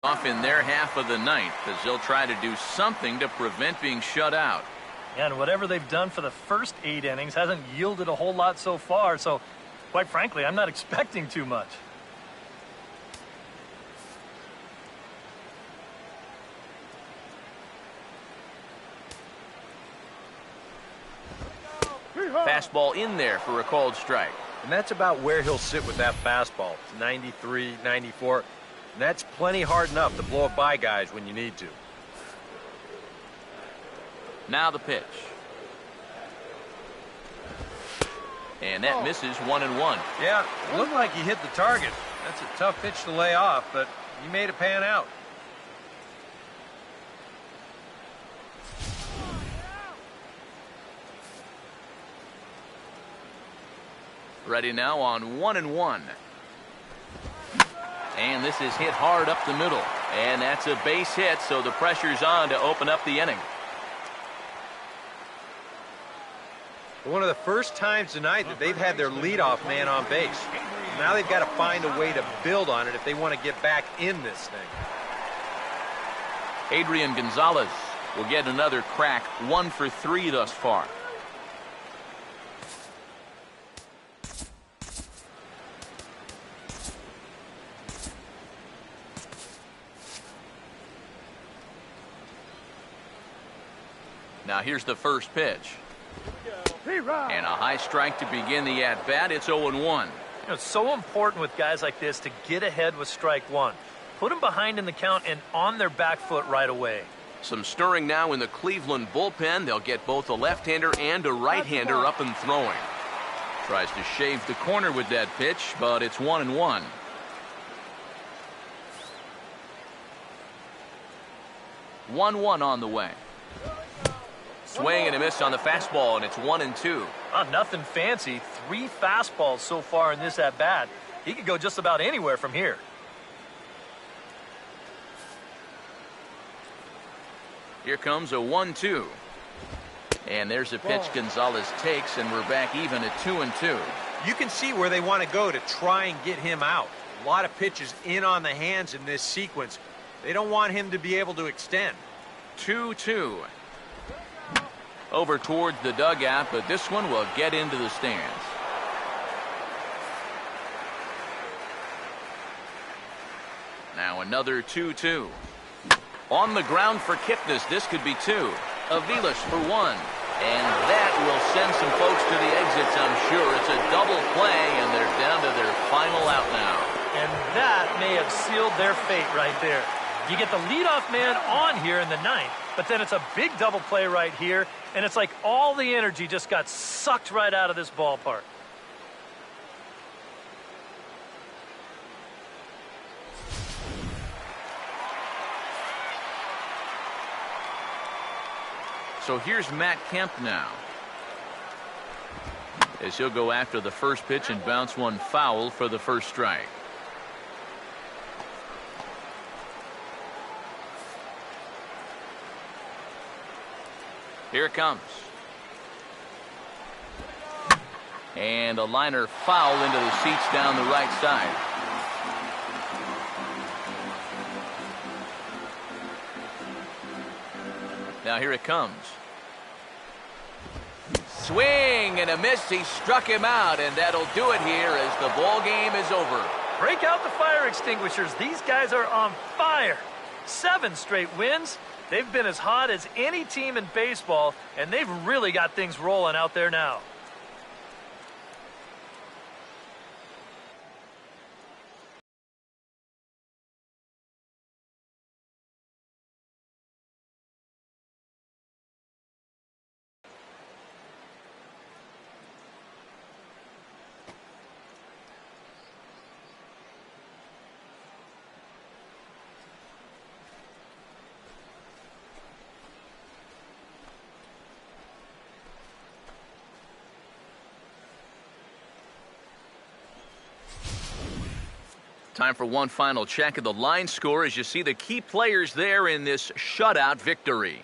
off in their half of the ninth as they'll try to do something to prevent being shut out. And whatever they've done for the first 8 innings hasn't yielded a whole lot so far, so quite frankly, I'm not expecting too much. Fastball in there for a called strike. And that's about where he'll sit with that fastball. It's 93, 94. And that's plenty hard enough to blow it by guys when you need to. Now the pitch. And that misses 1-1. Yeah, it looked like he hit the target. That's a tough pitch to lay off, but he made it pan out. Ready now on 1-1. And this is hit hard up the middle. And that's a base hit, so the pressure's on to open up the inning. One of the first times tonight that they've had their leadoff man on base. Now they've got to find a way to build on it if they want to get back in this thing. Adrian Gonzalez will get another crack, 1 for 3 thus far. Now here's the first pitch. And a high strike to begin the at-bat. It's 0-1. It's so important with guys like this to get ahead with strike one. Put them behind in the count and on their back foot right away. Some stirring now in the Cleveland bullpen. They'll get both a left-hander and a right-hander up and throwing. Tries to shave the corner with that pitch, but it's 1-1. One on the way. Swing and a miss on the fastball, and it's 1-2. Nothing fancy. 3 fastballs so far in this at-bat. He could go just about anywhere from here. Here comes a 1-2. And there's a pitch Gonzalez takes, and we're back even at 2-2. You can see where they want to go to try and get him out. A lot of pitches in on the hands in this sequence. They don't want him to be able to extend. 2-2. Over towards the dugout, but this one will get into the stands. Now another 2-2. On the ground for Kipnis. This could be 2. Aviles for 1. And that will send some folks to the exits, I'm sure. It's a double play, and they're down to their final out now. And that may have sealed their fate right there. You get the leadoff man on here in the ninth, but then it's a big double play right here, and it's like all the energy just got sucked right out of this ballpark. So here's Matt Kemp now, as he'll go after the first pitch and bounce one foul for the first strike. Here it comes. And a liner foul into the seats down the right side. Now here it comes. Swing and a miss. He struck him out, and that'll do it here as the ball game is over. Break out the fire extinguishers. These guys are on fire. 7 straight wins. They've been as hot as any team in baseball, and they've really got things rolling out there now. Time for one final check of the line score as you see the key players there in this shutout victory.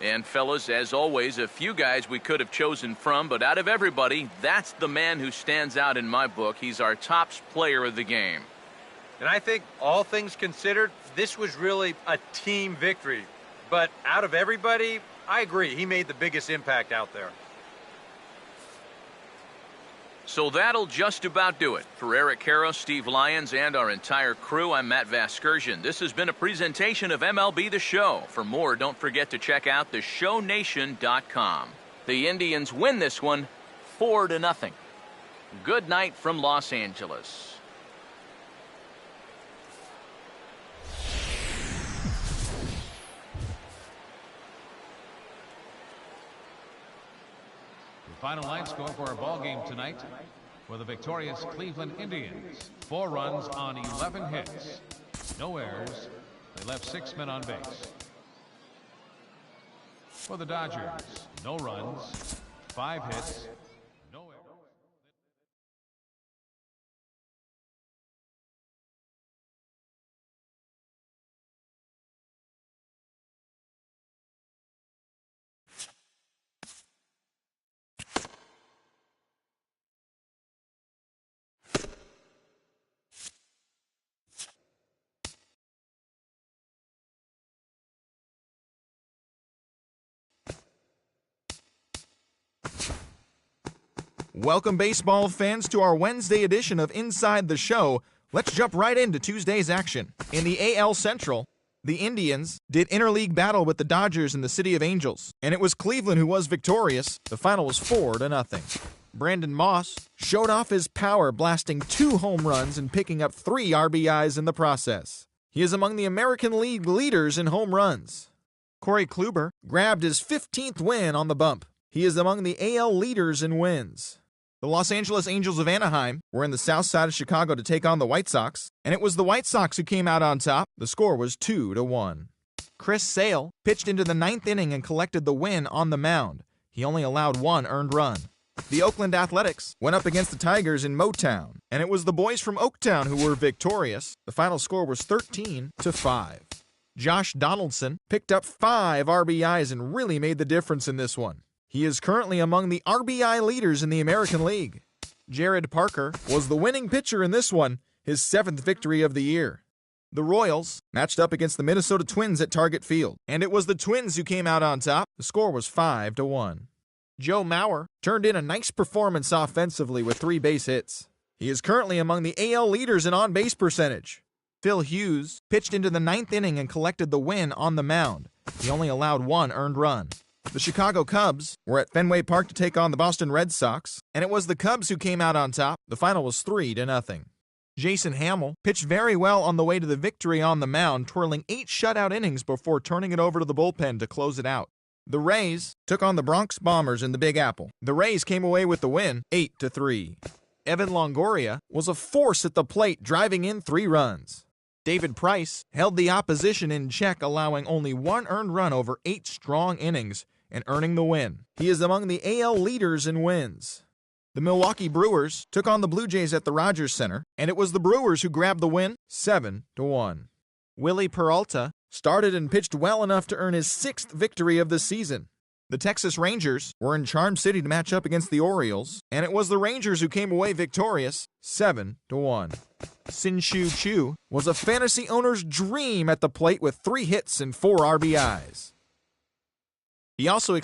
And fellas, as always, a few guys we could have chosen from, but out of everybody, that's the man who stands out in my book. He's our top player of the game. And I think, all things considered, this was really a team victory. But out of everybody, I agree, he made the biggest impact out there. So that'll just about do it. For Eric Karros, Steve Lyons, and our entire crew, I'm Matt Vasgersian. This has been a presentation of MLB The Show. For more, don't forget to check out theshownation.com. The Indians win this one 4-0. Good night from Los Angeles. Final line score for our ball game tonight for the victorious Cleveland Indians. 4 runs on 11 hits. No errors. They left 6 men on base. For the Dodgers, no runs, 5 hits, no errors. Welcome, baseball fans, to our Wednesday edition of Inside the Show. Let's jump right into Tuesday's action. In the AL Central, the Indians did interleague battle with the Dodgers in the City of Angels, and it was Cleveland who was victorious. The final was 4-0. Brandon Moss showed off his power, blasting 2 home runs and picking up 3 RBIs in the process. He is among the American League leaders in home runs. Corey Kluber grabbed his 15th win on the bump. He is among the AL leaders in wins. The Los Angeles Angels of Anaheim were in the south side of Chicago to take on the White Sox, and it was the White Sox who came out on top. The score was 2-1. Chris Sale pitched into the 9th inning and collected the win on the mound. He only allowed 1 earned run. The Oakland Athletics went up against the Tigers in Motown, and it was the boys from Oaktown who were victorious. The final score was 13-5. Josh Donaldson picked up 5 RBIs and really made the difference in this one. He is currently among the RBI leaders in the American League. Jared Parker was the winning pitcher in this one, his 7th victory of the year. The Royals matched up against the Minnesota Twins at Target Field, and it was the Twins who came out on top. The score was 5-1. Joe Mauer turned in a nice performance offensively with 3 base hits. He is currently among the AL leaders in on-base percentage. Phil Hughes pitched into the 9th inning and collected the win on the mound. He only allowed 1 earned run. The Chicago Cubs were at Fenway Park to take on the Boston Red Sox, and it was the Cubs who came out on top. The final was 3-0. Jason Hamill pitched very well on the way to the victory on the mound, twirling 8 shutout innings before turning it over to the bullpen to close it out. The Rays took on the Bronx Bombers in the Big Apple. The Rays came away with the win, 8-3. Evan Longoria was a force at the plate, driving in 3 runs. David Price held the opposition in check, allowing only 1 earned run over 8 strong innings and earning the win. He is among the AL leaders in wins. The Milwaukee Brewers took on the Blue Jays at the Rogers Center, and it was the Brewers who grabbed the win, 7-1. Willie Peralta started and pitched well enough to earn his 6th victory of the season. The Texas Rangers were in Charm City to match up against the Orioles, and it was the Rangers who came away victorious, 7-1. Sin-Shu Chu was a fantasy owner's dream at the plate with 3 hits and 4 RBIs. He also an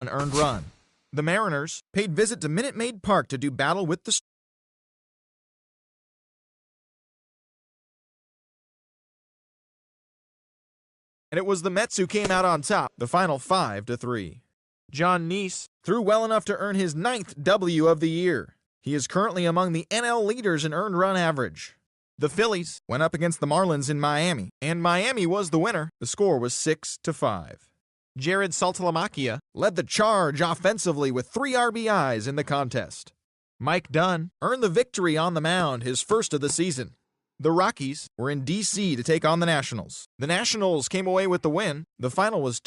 earned run. The Mariners paid visit to Minute Maid Park to do battle with the and it was the Mets who came out on top, the final 5-3. John Neese threw well enough to earn his 9th W of the year. He is currently among the NL leaders in earned run average. The Phillies went up against the Marlins in Miami, and Miami was the winner. The score was 6-5. Jared Saltalamacchia led the charge offensively with 3 RBIs in the contest. Mike Dunn earned the victory on the mound, his first of the season. The Rockies were in D.C. to take on the Nationals. The Nationals came away with the win. The final was